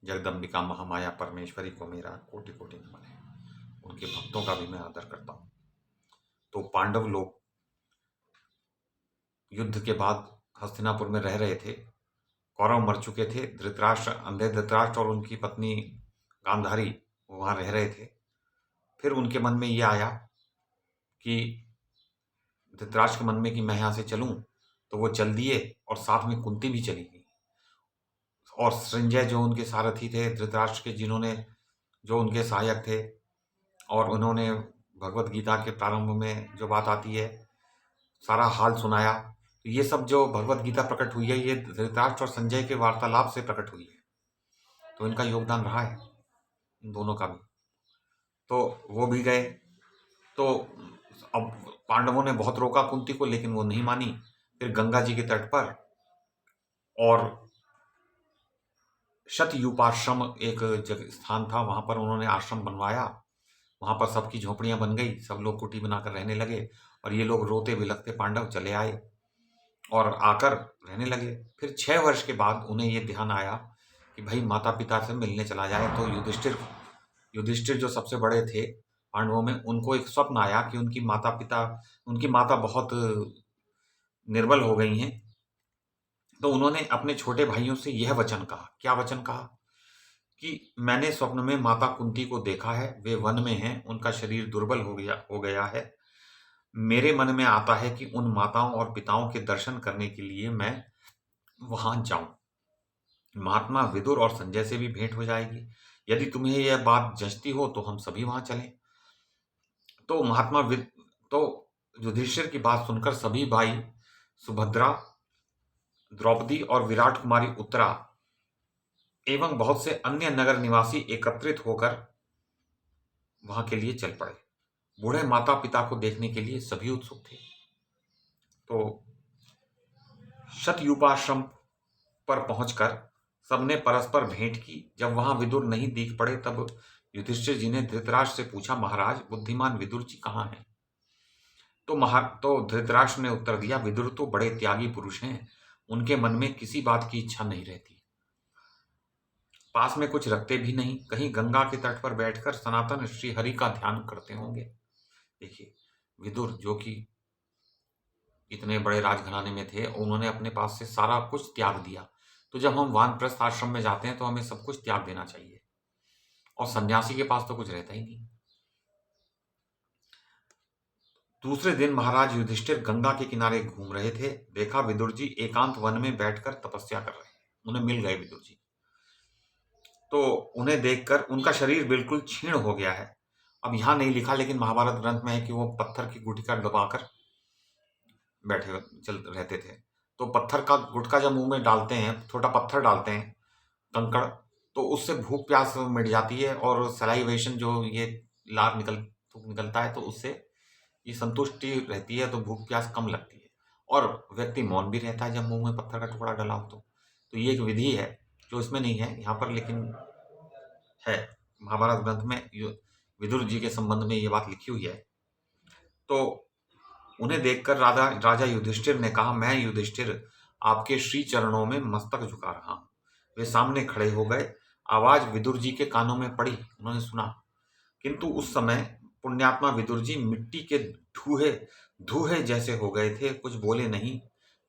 जगदम्बिका महामाया परमेश्वरी को मेरा कोटि कोटि नमन है। उनके भक्तों का भी मैं आदर करता हूँ। तो पांडव लोग युद्ध के बाद हस्तिनापुर में रह रहे थे। कौरव मर चुके थे। धृतराष्ट्र, अंधे धृतराष्ट्र और उनकी पत्नी गांधारी वहां रह रहे थे। फिर उनके मन में ये आया कि धृतराष्ट्र के मन में कि मैं यहाँ से चलूं, तो वो चल दिए और साथ में कुंती भी चली गई। और संजय जो उनके सारथी थे धृतराष्ट्र के, जिन्होंने जो उनके सहायक थे, और उन्होंने भगवत गीता के प्रारंभ में जो बात आती है सारा हाल सुनाया। तो ये सब जो भगवत गीता प्रकट हुई है ये धृतराष्ट्र और संजय के वार्तालाप से प्रकट हुई है। तो इनका योगदान रहा है, इन दोनों का भी। तो वो भी गए। तो अब पांडवों ने बहुत रोका कुंती को, लेकिन वो नहीं मानी। फिर गंगा जी के तट पर और शतयूपाश्रम एक जगह स्थान था, वहां पर उन्होंने आश्रम बनवाया। वहां पर सबकी झोपड़ियां बन गई, सब लोग कुटी बनाकर रहने लगे। और ये लोग रोते बिलखते पांडव चले आए और आकर रहने लगे। फिर 6 वर्ष के बाद उन्हें ये ध्यान आया कि भाई माता पिता से मिलने चला जाए। तो युधिष्ठिर युधिष्ठिर जो सबसे बड़े थे पांडवों में, उनको एक स्वप्न आया कि उनकी माता बहुत निर्बल हो गई हैं। तो उन्होंने अपने छोटे भाइयों से यह वचन कहा। क्या वचन कहा? कि मैंने स्वप्न में माता कुंती को देखा है, वे वन में हैं, उनका शरीर दुर्बल हो गया है। मेरे मन में आता है कि उन माताओं और पिताओं के दर्शन करने के लिए मैं वहां जाऊं। महात्मा विदुर और संजय से भी भेंट हो जाएगी। यदि तुम्हें यह बात जचती हो तो हम सभी वहां चलें। तो तो युधिष्ठिर की बात सुनकर सभी भाई सुभद्रा, द्रौपदी और विराट कुमारी उत्तरा एवं बहुत से अन्य नगर निवासी एकत्रित होकर वहां के लिए चल पड़े। बूढ़े माता पिता को देखने के लिए सभी उत्सुक थे। तो शतयूपाश्रम पर पहुंचकर सबने परस्पर भेंट की। जब वहां विदुर नहीं दिख पड़े तब युधिष्ठिर जी ने धृतराष्ट्र से पूछा, महाराज बुद्धिमान विदुर जी कहाँ हैं? तो धृतराष्ट्र ने उत्तर दिया, विदुर तो बड़े त्यागी पुरुष हैं, उनके मन में किसी बात की इच्छा नहीं रहती, पास में कुछ रखते भी नहीं, कहीं गंगा के तट पर बैठकर सनातन श्री हरि का ध्यान करते होंगे। देखिए, विदुर जो कि इतने बड़े राजघराने में थे, उन्होंने अपने पास से सारा कुछ त्याग दिया। तो जब हम वानप्रस्थ आश्रम में जाते हैं तो हमें सब कुछ त्याग देना चाहिए, और सन्यासी के पास तो कुछ रहता ही नहीं। दूसरे दिन महाराज युधिष्ठिर गंगा के किनारे घूम रहे थे। देखा विदुर जी एकांत वन में बैठकर तपस्या कर रहे हैं। उन्हें मिल गए विदुर जी। तो उन्हें देखकर उनका शरीर बिल्कुल क्षीण हो गया है। अब यहां नहीं लिखा, लेकिन महाभारत ग्रंथ में है कि वो पत्थर की गुटिका दबाकर बैठे चल रहते थे। तो पत्थर का गुटका जब मुंह में डालते हैं, छोटा पत्थर डालते हैं, कंकड़, तो उससे भूख प्यास मिट जाती है। और सलाइवेशन जो ये लार थूक निकलता है, तो उससे ये संतुष्टि रहती है, तो भूख प्यास कम लगती है। और व्यक्ति मौन भी रहता है जब मुंह में पत्थर का टुकड़ा डला हो। तो ये एक विधि है जो इसमें नहीं है यहाँ पर, लेकिन है महाभारत ग्रंथ में। विदुर जी के संबंध में ये बात लिखी हुई है। तो उन्हें देखकर राजा युधिष्ठिर ने कहा, मैं युधिष्ठिर आपके श्री चरणों में मस्तक झुका रहा हूं। वे सामने खड़े हो गए। आवाज विदुर जी के कानों में पड़ी, उन्होंने सुना। किंतु उस समय पुण्यात्मा विदुर जी मिट्टी के धूहे धूहे जैसे हो गए थे, कुछ बोले नहीं।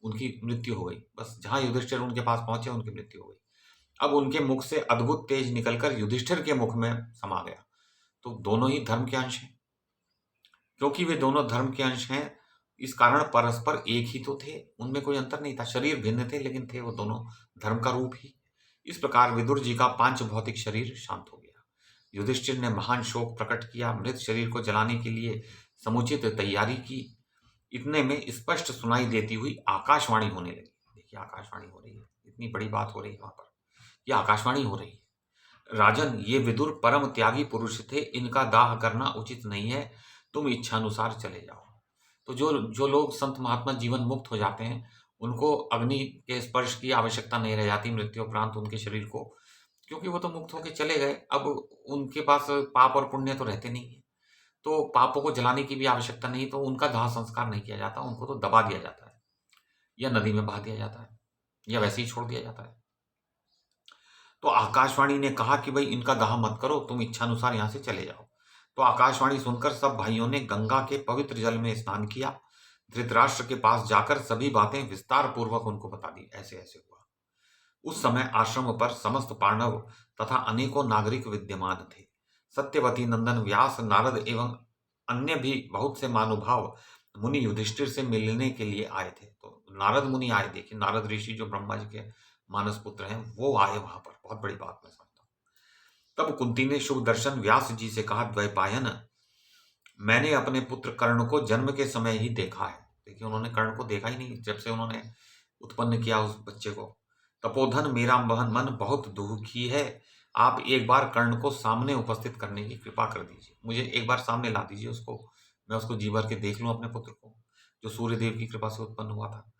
उनकी मृत्यु हो गई। बस जहां युधिष्ठिर उनके पास पहुंचे, उनकी मृत्यु हो गई। अब उनके मुख से अद्भुत तेज निकलकर युधिष्ठिर के मुख में समा गया। तो दोनों ही धर्म के अंश हैं। क्योंकि वे दोनों धर्म के अंश हैं, इस कारण परस्पर एक ही तो थे, उनमें कोई अंतर नहीं था। शरीर भिन्न थे, लेकिन थे वो दोनों धर्म का रूप ही। इस प्रकार विदुर जी का पांच भौतिक शरीर शांत हो गया। युधिष्ठिर ने महान शोक प्रकट किया। मृत शरीर को जलाने के लिए समुचित तैयारी की। इतने में स्पष्ट सुनाई देती हुई आकाशवाणी होने लगी। देखिए, आकाशवाणी हो रही है, इतनी बड़ी बात हो रही है वहां पर, ये आकाशवाणी हो रही है। राजन, ये विदुर परम त्यागी पुरुष थे, इनका दाह करना उचित नहीं है, तुम इच्छानुसार चले जाओ। तो जो जो लोग संत महात्मा जीवन मुक्त हो जाते हैं, उनको अग्नि के स्पर्श की आवश्यकता नहीं रह जाती मृत्यु उपरांत उनके शरीर को, क्योंकि वो तो मुक्त होकर चले गए। अब उनके पास पाप और पुण्य तो रहते नहीं है, तो पापों को जलाने की भी आवश्यकता नहीं, तो उनका दाह संस्कार नहीं किया जाता, उनको तो दबा दिया जाता है, या नदी में बहा दिया जाता है, या वैसे ही छोड़ दिया जाता है। तो आकाशवाणी ने कहा कि भाई इनका दाह मत करो, तुम इच्छानुसार यहाँ से चले जाओ। तो आकाशवाणी सुनकर सब भाइयों ने गंगा के पवित्र जल में स्नान किया। धृतराष्ट्र के पास जाकर सभी बातें विस्तार पूर्वक उनको बता दी, ऐसे ऐसे हुआ। उस समय आश्रम पर समस्त पांडव तथा अनेकों नागरिक विद्यमान थे। सत्यवती नंदन व्यास, नारद एवं अन्य भी बहुत से महानुभाव मुनि युधिष्ठिर से मिलने के लिए आए थे। तो नारद मुनि आए, देखिए नारद ऋषि जो ब्रह्मा जी के मानस पुत्र हैं वो आए वहां पर, बहुत बड़ी बात मैं समझता हूँ। तब कुंती ने शुभ दर्शन व्यास जी से कहा, द्वैपायन, मैंने अपने पुत्र कर्ण को जन्म के समय ही देखा है। देखिए उन्होंने कर्ण को देखा ही नहीं जब से उन्होंने उत्पन्न किया उस बच्चे को। तपोधन, मेरा बहन मन बहुत दुखी है, आप एक बार कर्ण को सामने उपस्थित करने की कृपा कर दीजिए। मुझे एक बार सामने ला दीजिए उसको, मैं उसको जी भर के देख लूं अपने पुत्र को, जो सूर्य देव की कृपा से उत्पन्न हुआ था।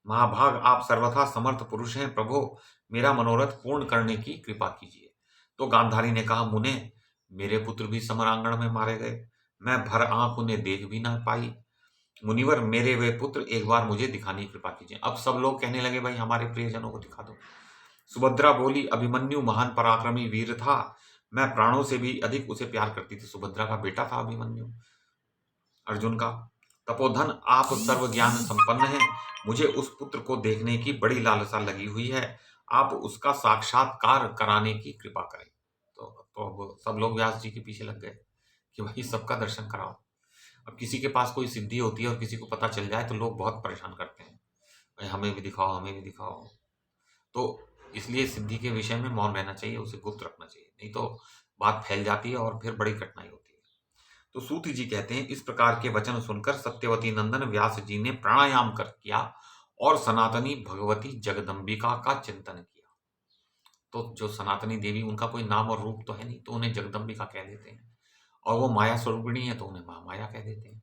महाभाग, आप सर्वथा समर्थ पुरुष हैं, प्रभु मेरा मनोरथ पूर्ण करने की कृपा कीजिए। तो गांधारी ने कहा, मुने मेरे पुत्र भी समरांगण में मारे गए, मैं भर आंख उन्हें देख भी ना पाई। मुनिवर, मेरे वे पुत्र एक बार मुझे दिखाने की कृपा कीजिए। अब सब लोग कहने लगे, भाई हमारे प्रियजनों को दिखा दो। सुभद्रा बोली, अभिमन्यु महान पराक्रमी वीर था, मैं प्राणों से भी अधिक उसे प्यार करती थी। सुभद्रा का बेटा था अभिमन्यु, अर्जुन का। तपोधन, आप सर्व ज्ञान संपन्न हैं, मुझे उस पुत्र को देखने की बड़ी लालसा लगी हुई है, आप उसका साक्षात्कार कराने की कृपा करें। तो अब सब लोग व्यास जी के पीछे लग गए कि भाई सबका दर्शन कराओ। अब किसी के पास कोई सिद्धि होती है और किसी को पता चल जाए तो लोग बहुत परेशान करते हैं, भाई हमें भी दिखाओ, हमें भी दिखाओ। तो इसलिए सिद्धि के विषय में मौन रहना चाहिए, उसे गुप्त रखना चाहिए, नहीं तो बात फैल जाती है और फिर बड़ी कठिनाई होती है। तो सूत जी कहते हैं, इस प्रकार के वचन सुनकर सत्यवती नंदन व्यास जी ने प्राणायाम कर किया और सनातनी भगवती जगदम्बिका का चिंतन किया। तो जो सनातनी देवी, उनका कोई नाम और रूप तो है नहीं, तो उन्हें जगदम्बिका कह देते हैं, और वो माया स्वरूपिणी है तो उन्हें महामाया कह देते हैं।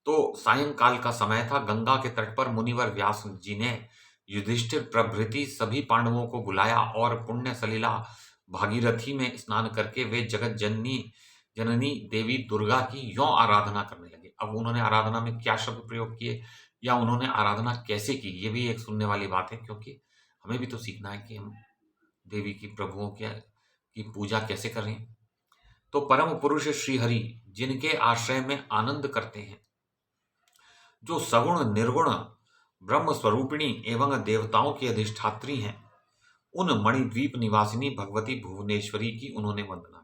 तो सायंकाल का समय था। गंगा के तट पर मुनिवर व्यास जी ने युधिष्ठिर प्रभृति सभी पांडवों को बुलाया और पुण्य सलिला भागीरथी में स्नान करके वे जगत जननी देवी दुर्गा की यों आराधना करने लगे। अब उन्होंने आराधना में क्या शब्द प्रयोग किए या उन्होंने आराधना कैसे की, ये भी एक सुनने वाली बात है, क्योंकि हमें भी तो सीखना है कि हम देवी की, प्रभुओं की पूजा कैसे करें। तो परम पुरुष श्री हरि, जिनके आश्रय में आनंद करते हैं, जो सगुण निर्गुण ब्रह्म स्वरूपिणी एवं देवताओं की अधिष्ठात्री हैं, उन मणिद्वीप निवासिनी भगवती भुवनेश्वरी की उन्होंने वंदना की।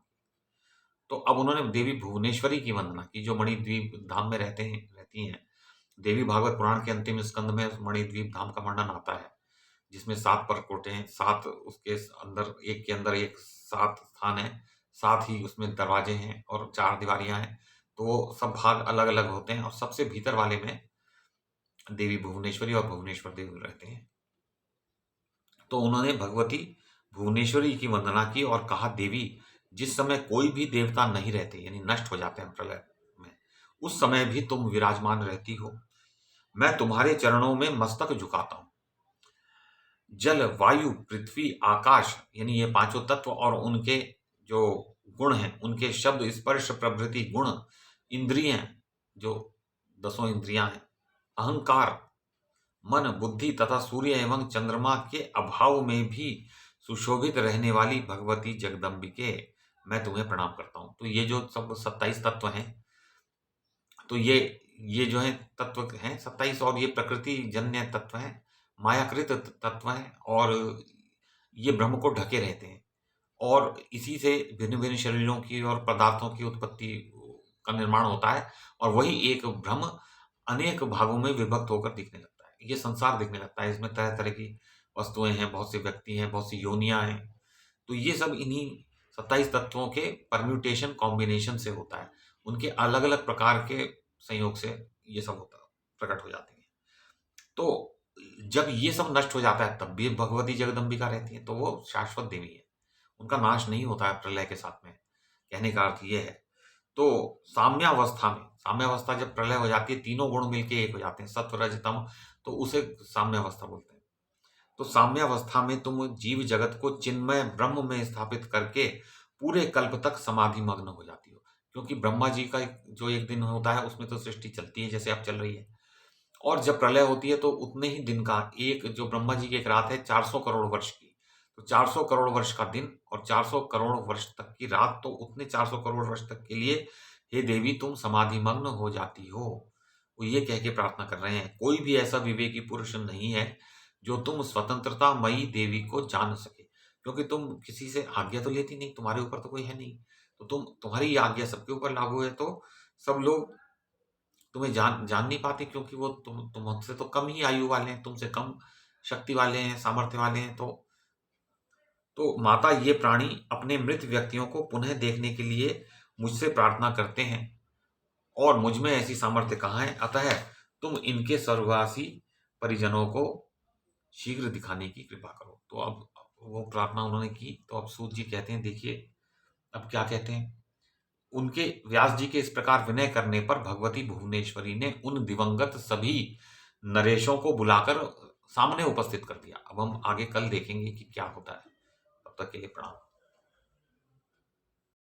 तो अब उन्होंने देवी भुवनेश्वरी की वंदना की, जो मणिद्वीप धाम में रहती हैं। देवी भागवत पुराण के अंतिम स्कंद में मणिद्वीप धाम का वर्णन आता है, जिसमें 7 परकोटे हैं, 7 उसके अंदर एक 7 स्थान है, 7 ही उसमें दरवाजे हैं और 4 दीवारियां हैं। तो वो सब भाग अलग अलग होते हैं और सबसे भीतर वाले में देवी भुवनेश्वरी और भुवनेश्वर देव रहते हैं। तो उन्होंने भगवती भुवनेश्वरी की वंदना की और कहा, देवी जिस समय कोई भी देवता नहीं रहते, यानी नष्ट हो जाते हैं प्रलय में, उस समय भी तुम विराजमान रहती हो, मैं तुम्हारे चरणों में मस्तक झुकाता हूं। जल, वायु, पृथ्वी, आकाश, यानी ये पांचों तत्व और उनके जो गुण हैं, उनके शब्द, स्पर्श प्रभृति गुण, इंद्रियां, जो 10 इंद्रियां हैं, अहंकार, मन, बुद्धि तथा सूर्य एवं चंद्रमा के अभाव में भी सुशोभित रहने वाली भगवती जगदम्बिके, मैं तुम्हें प्रणाम करता हूं। तो ये जो सब 27 तत्व हैं, तो ये जो है तत्व हैं 27, और ये प्रकृति जन्य तत्व हैं, मायाकृत तत्व हैं, और ये ब्रह्म को ढके रहते हैं, और इसी से भिन्न भिन्न शरीरों की और पदार्थों की उत्पत्ति का निर्माण होता है, और वही एक ब्रह्म अनेक भागों में विभक्त होकर दिखने लगता है। ये संसार दिखने लगता है, इसमें तरह तरह की वस्तुएं हैं, बहुत से व्यक्ति हैं, बहुत सी योनियां हैं। तो ये सब इन्हीं 27 तत्वों के परम्यूटेशन कॉम्बिनेशन से होता है, उनके अलग अलग प्रकार के संयोग से ये सब होता प्रकट हो जाती है। तो जब ये सब नष्ट हो जाता है तब भी भगवती जगदम्बिका रहती है, तो वो शाश्वत देवी है, उनका नाश नहीं होता है प्रलय के साथ में, कहने का अर्थ ये है। तो साम्यावस्था जब प्रलय हो जाती है, तीनों गुण मिलके एक हो जाते हैं, सत्व रज तम, तो उसे साम्यावस्था बोलते हैं। तो साम्यावस्था में तुम जीव जगत को चिन्मय ब्रह्म में स्थापित करके पूरे कल्प तक समाधि मग्न हो जाती हो, क्योंकि ब्रह्मा जी का जो एक दिन होता है उसमें तो सृष्टि चलती है जैसे अब चल रही है, और जब प्रलय होती है तो उतने ही दिन का एक, जो ब्रह्मा जी की एक रात है 400 करोड़ वर्ष की, तो 400 करोड़ वर्ष का दिन और 400 करोड़ वर्ष तक की रात, तो उतने 400 करोड़ वर्ष तक के लिए हे देवी तुम समाधिमग्न हो जाती हो। वो ये कह के प्रार्थना कर रहे हैं, कोई भी ऐसा विवेकी पुरुष नहीं है जो तुम स्वतंत्रतामयी देवी को जान सके, क्योंकि तुम किसी से आज्ञा तो लेती नहीं, तुम्हारे ऊपर तो कोई है नहीं, तो तुम्हारी आज्ञा सबके ऊपर लागू है, तो सब लोग तुम्हें जान नहीं पाते, क्योंकि वो तुमसे तो कम ही आयु वाले हैं, तुमसे कम शक्ति वाले हैं, सामर्थ्य वाले हैं। तो माता, ये प्राणी अपने मृत व्यक्तियों को पुनः देखने के लिए मुझसे प्रार्थना करते हैं और मुझ में ऐसी सामर्थ्य कहाँ है, अतः तुम इनके स्वर्गवासी परिजनों को शीघ्र दिखाने की कृपा करो। तो अब वो प्रार्थना उन्होंने की, तो अब सूत जी कहते हैं, देखिए अब क्या कहते हैं। उनके व्यास जी के इस प्रकार विनय करने पर भगवती भुवनेश्वरी ने उन दिवंगत सभी नरेशों को बुलाकर सामने उपस्थित कर दिया। अब हम आगे कल देखेंगे कि क्या होता है। तब तक के लिए प्रणाम।